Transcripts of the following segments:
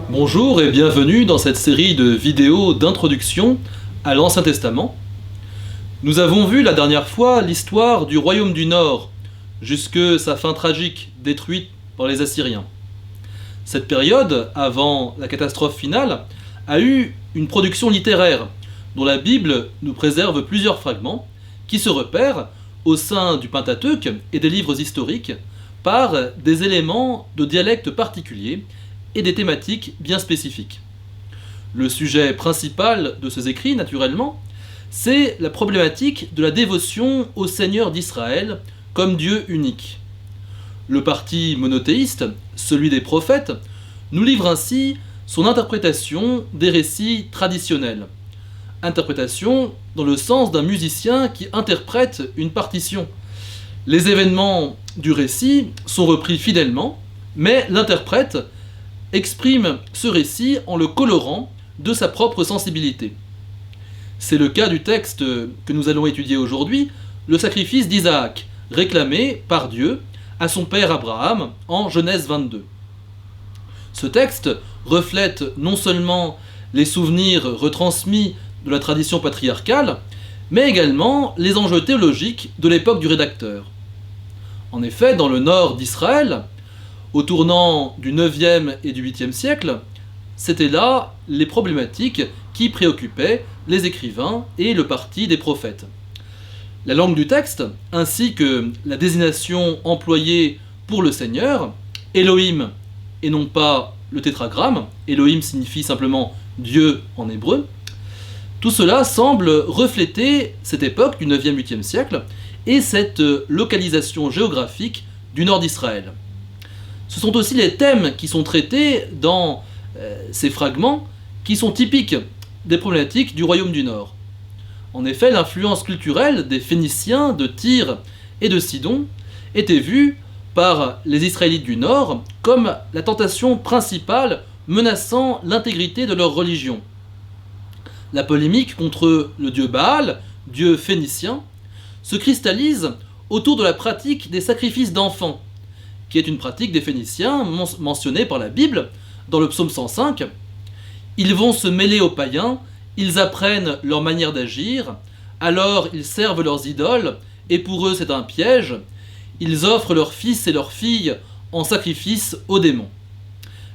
Bonjour et bienvenue dans cette série de vidéos d'introduction à l'Ancien Testament. Nous avons vu la dernière fois l'histoire du royaume du Nord, jusque sa fin tragique, détruite par les Assyriens. Cette période, avant la catastrophe finale, a eu une production littéraire, dont la Bible nous préserve plusieurs fragments, qui se repèrent au sein du Pentateuque et des livres historiques par des éléments de dialecte particuliers et des thématiques bien spécifiques. Le sujet principal de ces écrits, naturellement, c'est la problématique de la dévotion au Seigneur d'Israël comme Dieu unique. Le parti monothéiste, celui des prophètes, nous livre ainsi son interprétation des récits traditionnels. Interprétation dans le sens d'un musicien qui interprète une partition. Les événements du récit sont repris fidèlement, mais l'interprète exprime ce récit en le colorant de sa propre sensibilité. C'est le cas du texte que nous allons étudier aujourd'hui, le sacrifice d'Isaac, réclamé par Dieu à son père Abraham en Genèse 22. Ce texte reflète non seulement les souvenirs retransmis de la tradition patriarcale, mais également les enjeux théologiques de l'époque du rédacteur. En effet, dans le nord d'Israël, au tournant du 9e et du 8e siècle, c'étaient là les problématiques qui préoccupaient les écrivains et le parti des prophètes. La langue du texte, ainsi que la désignation employée pour le Seigneur, Elohim et non pas le tétragramme, Elohim signifie simplement Dieu en hébreu, tout cela semble refléter cette époque du 9e, 8e siècle et cette localisation géographique du nord d'Israël. Ce sont aussi les thèmes qui sont traités dans ces fragments qui sont typiques des problématiques du royaume du Nord. En effet, l'influence culturelle des Phéniciens, de Tyr et de Sidon était vue par les Israélites du Nord comme la tentation principale menaçant l'intégrité de leur religion. La polémique contre le dieu Baal, dieu phénicien, se cristallise autour de la pratique des sacrifices d'enfants, qui est une pratique des Phéniciens mentionnée par la Bible dans le psaume 105. Ils vont se mêler aux païens, ils apprennent leur manière d'agir, alors ils servent leurs idoles, et pour eux c'est un piège. Ils offrent leurs fils et leurs filles en sacrifice aux démons.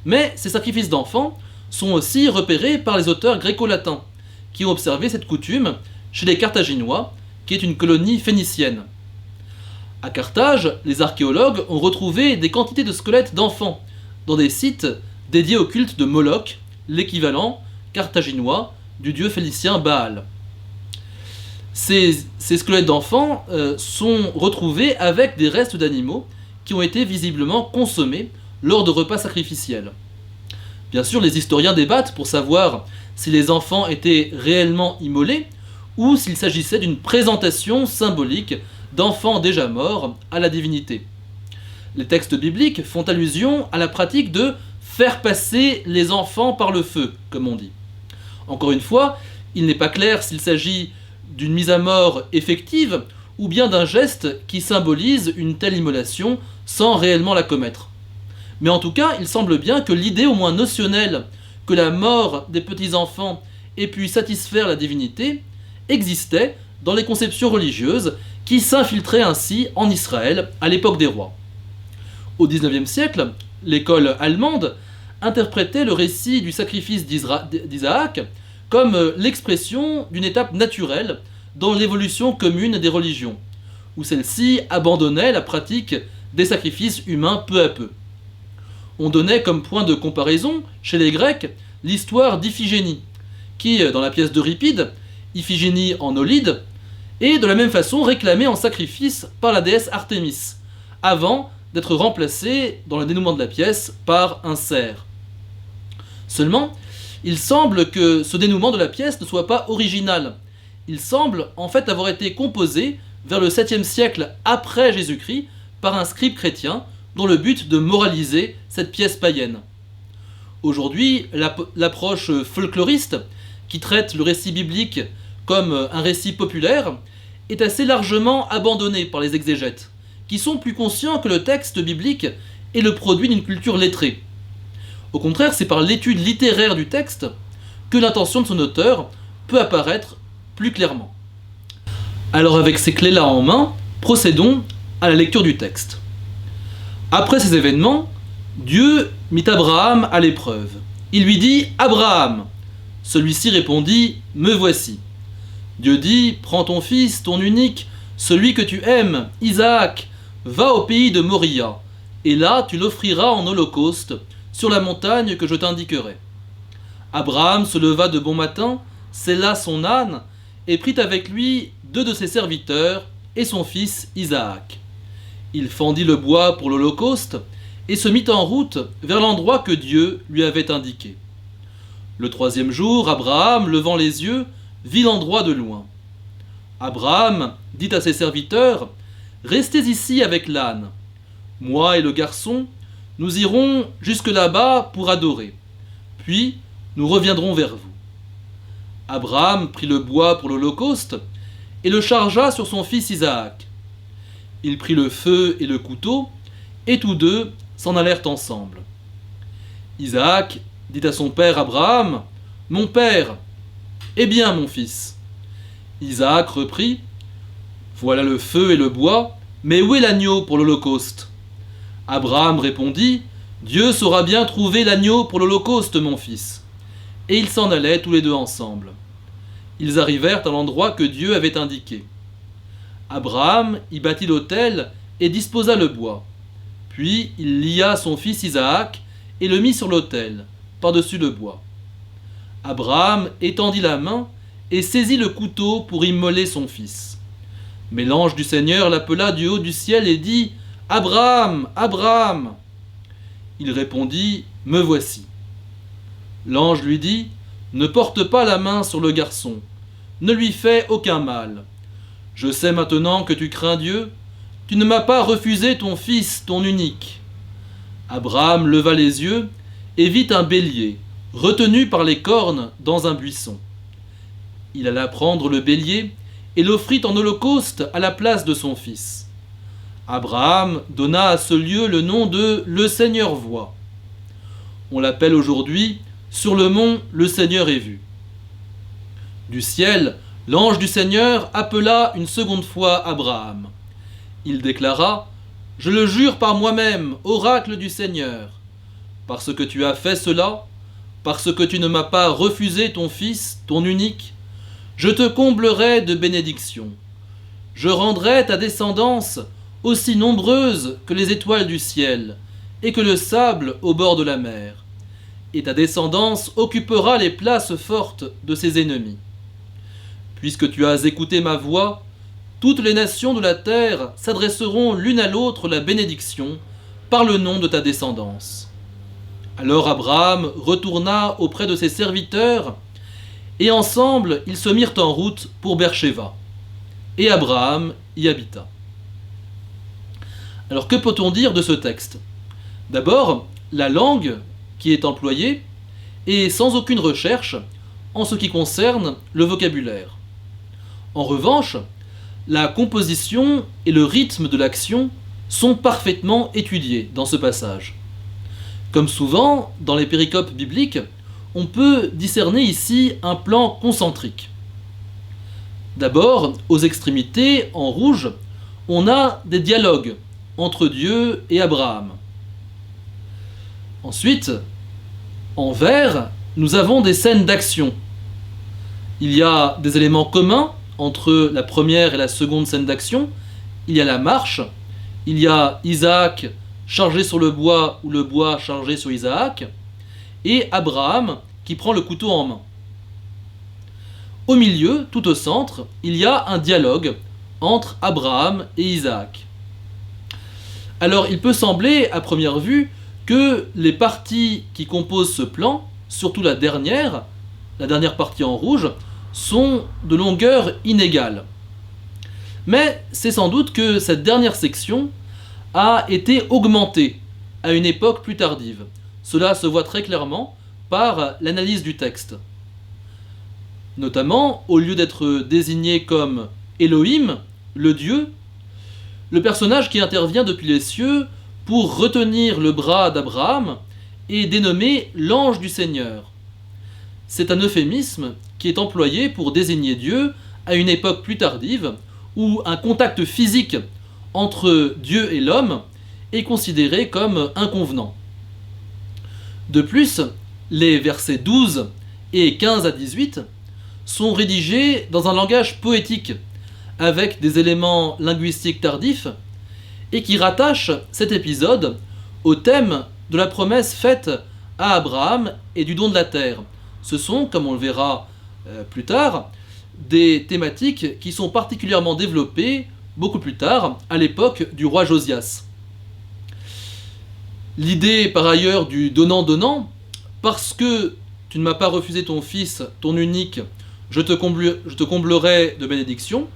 Mais ces sacrifices d'enfants sont aussi repérés par les auteurs gréco-latins, qui ont observé cette coutume chez les Carthaginois, qui est une colonie phénicienne. À Carthage, les archéologues ont retrouvé des quantités de squelettes d'enfants dans des sites dédiés au culte de Moloch, l'équivalent carthaginois du dieu phénicien Baal. Ces squelettes d'enfants sont retrouvés avec des restes d'animaux qui ont été visiblement consommés lors de repas sacrificiels. Bien sûr, les historiens débattent pour savoir si les enfants étaient réellement immolés ou s'il s'agissait d'une présentation symbolique d'enfants déjà morts à la divinité. Les textes bibliques font allusion à la pratique de faire passer les enfants par le feu, comme on dit. Encore une fois, il n'est pas clair s'il s'agit d'une mise à mort effective ou bien d'un geste qui symbolise une telle immolation sans réellement la commettre. Mais en tout cas, il semble bien que l'idée au moins notionnelle que la mort des petits-enfants ait pu satisfaire la divinité existait dans les conceptions religieuses qui s'infiltraient ainsi en Israël à l'époque des rois. Au XIXe siècle, l'école allemande interprétait le récit du sacrifice d'Isaac comme l'expression d'une étape naturelle dans l'évolution commune des religions, où celle-ci abandonnait la pratique des sacrifices humains peu à peu. On donnait comme point de comparaison, chez les Grecs, l'histoire d'Iphigénie, qui, dans la pièce d'Euripide, Iphigénie en Aulide, est de la même façon réclamée en sacrifice par la déesse Artémis, avant d'être remplacée dans le dénouement de la pièce par un cerf. Seulement, il semble que ce dénouement de la pièce ne soit pas original. Il semble en fait avoir été composé vers le 7e siècle après Jésus-Christ par un scribe chrétien dans le but de moraliser cette pièce païenne. Aujourd'hui, l'approche folkloriste, qui traite le récit biblique comme un récit populaire, est assez largement abandonnée par les exégètes, qui sont plus conscients que le texte biblique est le produit d'une culture lettrée. Au contraire, c'est par l'étude littéraire du texte que l'intention de son auteur peut apparaître plus clairement. Alors avec ces clés-là en main, procédons à la lecture du texte. Après ces événements, Dieu mit Abraham à l'épreuve. Il lui dit « Abraham !» Celui-ci répondit « Me voici !» Dieu dit « Prends ton fils, ton unique, celui que tu aimes, Isaac, va au pays de Moria, et là tu l'offriras en holocauste sur la montagne que je t'indiquerai. » Abraham se leva de bon matin, sella son âne, et prit avec lui 2 de ses serviteurs et son fils Isaac. Il fendit le bois pour l'holocauste et se mit en route vers l'endroit que Dieu lui avait indiqué. Le 3e jour, Abraham, levant les yeux, vit l'endroit de loin. Abraham dit à ses serviteurs « Restez ici avec l'âne. Moi et le garçon, nous irons jusque là-bas pour adorer. Puis, nous reviendrons vers vous. » Abraham prit le bois pour l'holocauste et le chargea sur son fils Isaac. Il prit le feu et le couteau, et tous deux s'en allèrent ensemble. Isaac dit à son père Abraham, « Mon père, eh bien mon fils ?» Isaac reprit, « Voilà le feu et le bois, mais où est l'agneau pour l'holocauste ?» Abraham répondit, « Dieu saura bien trouver l'agneau pour l'holocauste, mon fils. » Et ils s'en allaient tous les deux ensemble. Ils arrivèrent à l'endroit que Dieu avait indiqué. Abraham y bâtit l'autel et disposa le bois. Puis il lia son fils Isaac et le mit sur l'autel, par-dessus le bois. Abraham étendit la main et saisit le couteau pour immoler son fils. Mais l'ange du Seigneur l'appela du haut du ciel et dit « Abraham, Abraham !» Il répondit « Me voici. » L'ange lui dit « Ne porte pas la main sur le garçon, ne lui fais aucun mal. Je sais maintenant que tu crains Dieu, tu ne m'as pas refusé ton fils, ton unique. » Abraham leva les yeux et vit un bélier, retenu par les cornes dans un buisson. Il alla prendre le bélier et l'offrit en holocauste à la place de son fils. Abraham donna à ce lieu le nom de « Le Seigneur voit ». On l'appelle aujourd'hui sur le mont « Le Seigneur est vu ». Du ciel, l'ange du Seigneur appela une seconde fois Abraham. Il déclara « Je le jure par moi-même, oracle du Seigneur, parce que tu as fait cela, parce que tu ne m'as pas refusé ton fils, ton unique, je te comblerai de bénédictions. Je rendrai ta descendance aussi nombreuse que les étoiles du ciel et que le sable au bord de la mer. Et ta descendance occupera les places fortes de ses ennemis. Puisque tu as écouté ma voix, toutes les nations de la terre s'adresseront l'une à l'autre la bénédiction par le nom de ta descendance. » Alors Abraham retourna auprès de ses serviteurs, et ensemble ils se mirent en route pour Beersheba. Et Abraham y habita. Alors que peut-on dire de ce texte ? D'abord, la langue qui est employée est sans aucune recherche en ce qui concerne le vocabulaire. En revanche, la composition et le rythme de l'action sont parfaitement étudiés dans ce passage. Comme souvent dans les péricopes bibliques, on peut discerner ici un plan concentrique. D'abord, aux extrémités, en rouge, on a des dialogues entre Dieu et Abraham. Ensuite, en vert, nous avons des scènes d'action. Il y a des éléments communs entre la première et la seconde scène d'action. Il y a la marche, il y a Isaac chargé sur le bois ou le bois chargé sur Isaac, et Abraham qui prend le couteau en main. Au milieu, tout au centre, il y a un dialogue entre Abraham et Isaac. Alors il peut sembler à première vue que les parties qui composent ce plan, surtout la dernière partie en rouge, sont de longueur inégale. Mais c'est sans doute que cette dernière section a été augmenté à une époque plus tardive. Cela se voit très clairement par l'analyse du texte. Notamment, au lieu d'être désigné comme Elohim, le Dieu, le personnage qui intervient depuis les cieux pour retenir le bras d'Abraham est dénommé l'ange du Seigneur. C'est un euphémisme qui est employé pour désigner Dieu à une époque plus tardive où un contact physique entre Dieu et l'homme est considéré comme inconvenant. De plus, les versets 12 et 15 à 18 sont rédigés dans un langage poétique, avec des éléments linguistiques tardifs, et qui rattachent cet épisode au thème de la promesse faite à Abraham et du don de la terre. Ce sont, comme on le verra plus tard, des thématiques qui sont particulièrement développées beaucoup plus tard, à l'époque du roi Josias. L'idée par ailleurs du donnant-donnant, parce que tu ne m'as pas refusé ton fils, ton unique, je te comblerai de bénédictions,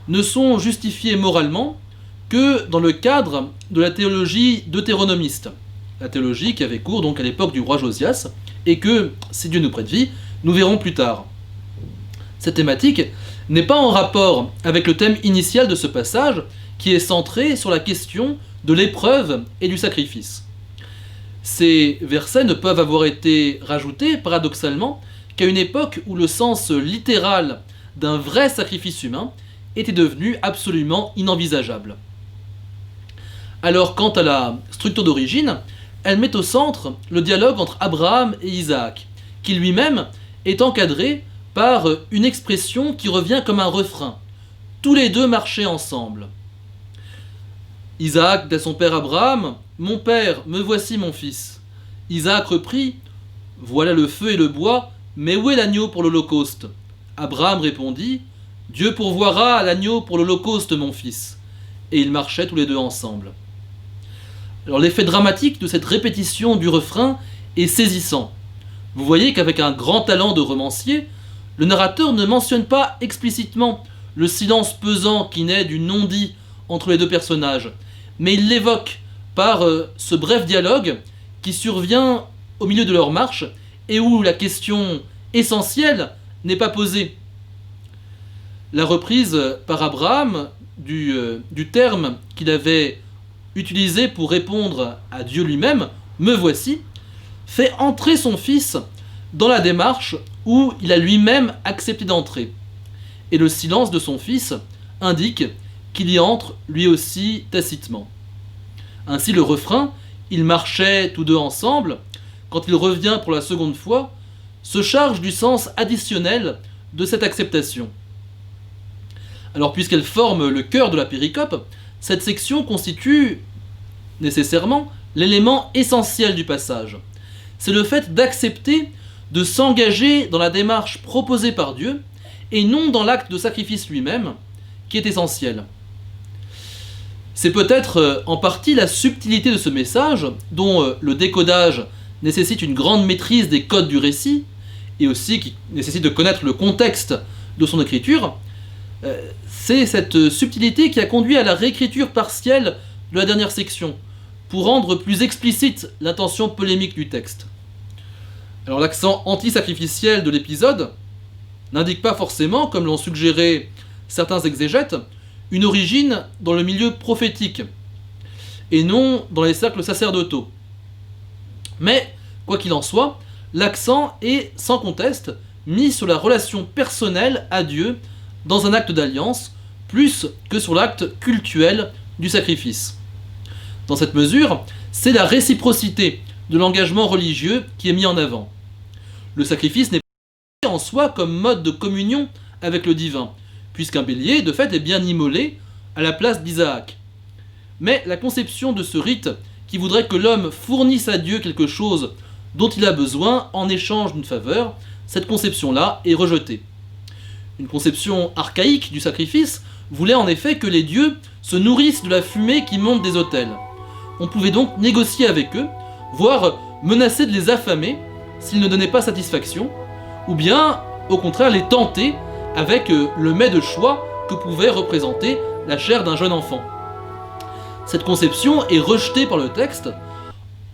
ne sont justifiées moralement que dans le cadre de la théologie deutéronomiste. La théologie qui avait cours donc à l'époque du roi Josias, et que, si Dieu nous prête vie, nous verrons plus tard. Cette thématique n'est pas en rapport avec le thème initial de ce passage, qui est centré sur la question de l'épreuve et du sacrifice. Ces versets ne peuvent avoir été rajoutés, paradoxalement, qu'à une époque où le sens littéral d'un vrai sacrifice humain était devenu absolument inenvisageable. Alors, quant à la structure d'origine, elle met au centre le dialogue entre Abraham et Isaac, qui lui-même est encadré par une expression qui revient comme un refrain. Tous les deux marchaient ensemble. Isaac dit à son père Abraham : « Mon père, me voici mon fils. » Isaac reprit : « Voilà le feu et le bois, mais où est l'agneau pour l'holocauste » Abraham répondit : « Dieu pourvoira l'agneau pour l'holocauste, mon fils. » Et ils marchaient tous les deux ensemble. Alors l'effet dramatique de cette répétition du refrain est saisissant. Vous voyez qu'avec un grand talent de romancier, le narrateur ne mentionne pas explicitement le silence pesant qui naît du non-dit entre les deux personnages, mais il l'évoque par ce bref dialogue qui survient au milieu de leur marche et où la question essentielle n'est pas posée. La reprise par Abraham du terme qu'il avait utilisé pour répondre à Dieu lui-même, « me voici », fait entrer son fils dans la démarche où il a lui-même accepté d'entrer. Et le silence de son fils indique qu'il y entre lui aussi tacitement. Ainsi le refrain « Ils marchaient tous deux ensemble », quand il revient pour la seconde fois, se charge du sens additionnel de cette acceptation. Alors puisqu'elle forme le cœur de la péricope, cette section constitue nécessairement l'élément essentiel du passage. C'est le fait d'accepter de s'engager dans la démarche proposée par Dieu et non dans l'acte de sacrifice lui-même qui est essentiel. C'est peut-être en partie la subtilité de ce message, dont le décodage nécessite une grande maîtrise des codes du récit, et aussi qui nécessite de connaître le contexte de son écriture. C'est cette subtilité qui a conduit à la réécriture partielle de la dernière section, pour rendre plus explicite l'intention polémique du texte. Alors l'accent anti-sacrificiel de l'épisode n'indique pas forcément, comme l'ont suggéré certains exégètes, une origine dans le milieu prophétique, et non dans les cercles sacerdotaux. Mais, quoi qu'il en soit, l'accent est, sans conteste, mis sur la relation personnelle à Dieu dans un acte d'alliance, plus que sur l'acte cultuel du sacrifice. Dans cette mesure, c'est la réciprocité de l'engagement religieux qui est mis en avant. Le sacrifice n'est pas en soi comme mode de communion avec le divin, puisqu'un bélier, de fait, est bien immolé à la place d'Isaac. Mais la conception de ce rite qui voudrait que l'homme fournisse à Dieu quelque chose dont il a besoin en échange d'une faveur, cette conception-là est rejetée. Une conception archaïque du sacrifice voulait en effet que les dieux se nourrissent de la fumée qui monte des autels. On pouvait donc négocier avec eux, voire menacer de les affamer s'ils ne donnaient pas satisfaction, ou bien, au contraire, les tenter avec le mets de choix que pouvait représenter la chair d'un jeune enfant. cette conception est rejetée par le texte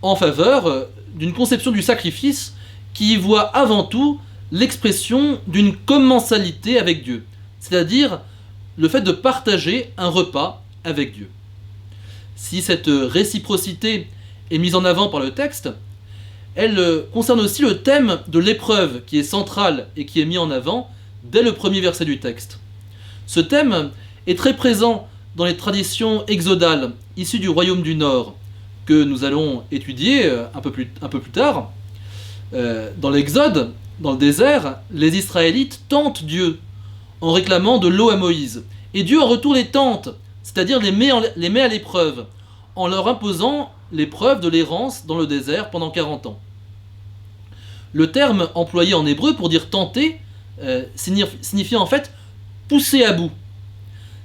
en faveur d'une conception du sacrifice qui y voit avant tout l'expression d'une commensalité avec Dieu, c'est-à-dire le fait de partager un repas avec Dieu. Si cette réciprocité est mise en avant par le texte, elle concerne aussi le thème de l'épreuve qui est central et qui est mis en avant dès le premier verset du texte. Ce thème est très présent dans les traditions exodales issues du royaume du Nord, que nous allons étudier un peu plus tard. Dans l'Exode, dans le désert, les Israélites tentent Dieu en réclamant de l'eau à Moïse. Et Dieu en retour les tente, c'est-à-dire les met à l'épreuve, en leur imposant l'épreuve de l'errance dans le désert pendant 40 ans. Le terme employé en hébreu pour dire tenter signifie en fait pousser à bout.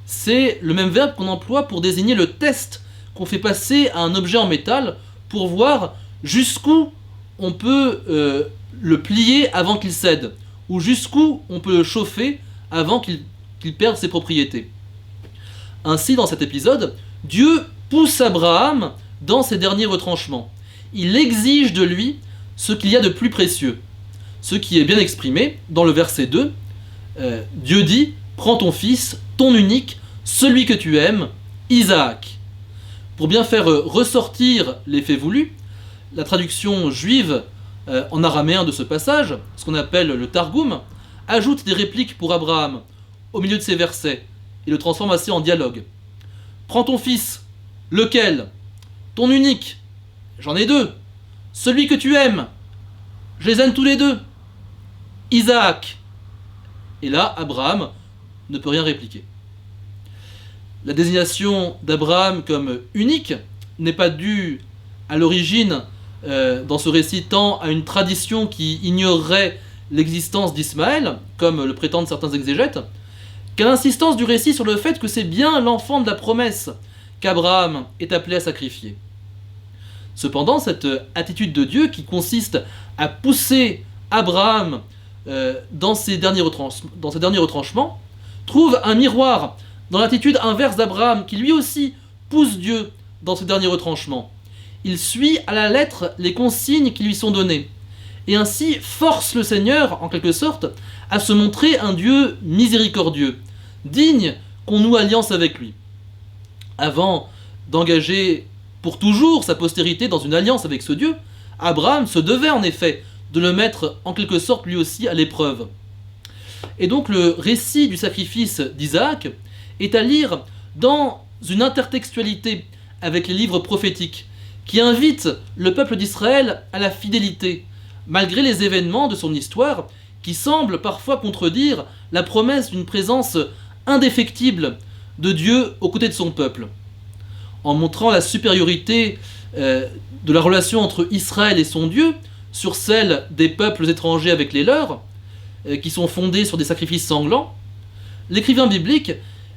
C'est le même verbe qu'on emploie pour désigner le test qu'on fait passer à un objet en métal pour voir jusqu'où on peut le plier avant qu'il cède, ou jusqu'où on peut le chauffer avant qu'il perde ses propriétés. Ainsi, dans cet épisode, Dieu pousse Abraham dans ses derniers retranchements. Il exige de lui ce qu'il y a de plus précieux. Ce qui est bien exprimé dans le verset 2. Dieu dit « Prends ton fils, ton unique, celui que tu aimes, Isaac ». Pour bien faire ressortir l'effet voulu, la traduction juive en araméen de ce passage, ce qu'on appelle le Targum, ajoute des répliques pour Abraham au milieu de ces versets et le transforme assez en dialogue. Prends ton fils, lequel? Ton unique, j'en ai deux. Celui que tu aimes, je les aime tous les deux. Isaac. Et là, Abraham ne peut rien répliquer. La désignation d'Abraham comme unique n'est pas due à l'origine dans ce récit tant à une tradition qui ignorerait l'existence d'Ismaël, comme le prétendent certains exégètes, qu'à l'insistance du récit sur le fait que c'est bien l'enfant de la promesse qu'Abraham est appelé à sacrifier. Cependant, cette attitude de Dieu qui consiste à pousser Abraham dans ses derniers retranchements trouve un miroir dans l'attitude inverse d'Abraham qui lui aussi pousse Dieu dans ses derniers retranchements. Il suit à la lettre les consignes qui lui sont données et ainsi force le Seigneur, en quelque sorte, à se montrer un Dieu miséricordieux, digne qu'on noue alliance avec lui. Avant d'engager pour toujours sa postérité dans une alliance avec ce Dieu, Abraham se devait en effet de le mettre en quelque sorte lui aussi à l'épreuve. Et donc le récit du sacrifice d'Isaac est à lire dans une intertextualité avec les livres prophétiques, qui invitent le peuple d'Israël à la fidélité, malgré les événements de son histoire qui semblent parfois contredire la promesse d'une présence indéfectible de Dieu aux côtés de son peuple. En montrant la supériorité de la relation entre Israël et son Dieu sur celle des peuples étrangers avec les leurs, qui sont fondés sur des sacrifices sanglants, l'écrivain biblique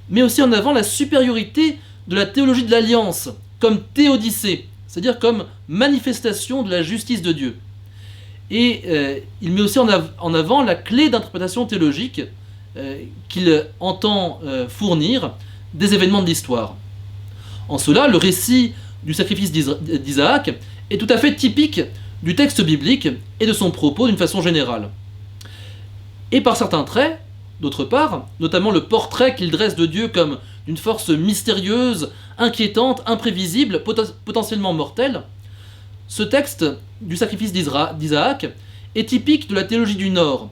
met aussi en avant la supériorité de la théologie de l'alliance, comme théodicée, c'est-à-dire comme manifestation de la justice de Dieu. Et il met aussi en avant la clé d'interprétation théologique qu'il entend fournir des événements de l'histoire. En cela, le récit du sacrifice d'Isaac est tout à fait typique du texte biblique et de son propos d'une façon générale. Et par certains traits, d'autre part, notamment le portrait qu'il dresse de Dieu comme d'une force mystérieuse, inquiétante, imprévisible, potentiellement mortelle, ce texte du sacrifice d'Isaac est typique de la théologie du Nord,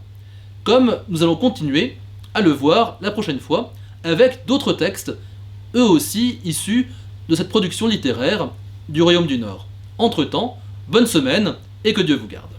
comme nous allons continuer à le voir la prochaine fois avec d'autres textes, eux aussi issus de cette production littéraire du Royaume du Nord. Entre-temps, bonne semaine et que Dieu vous garde.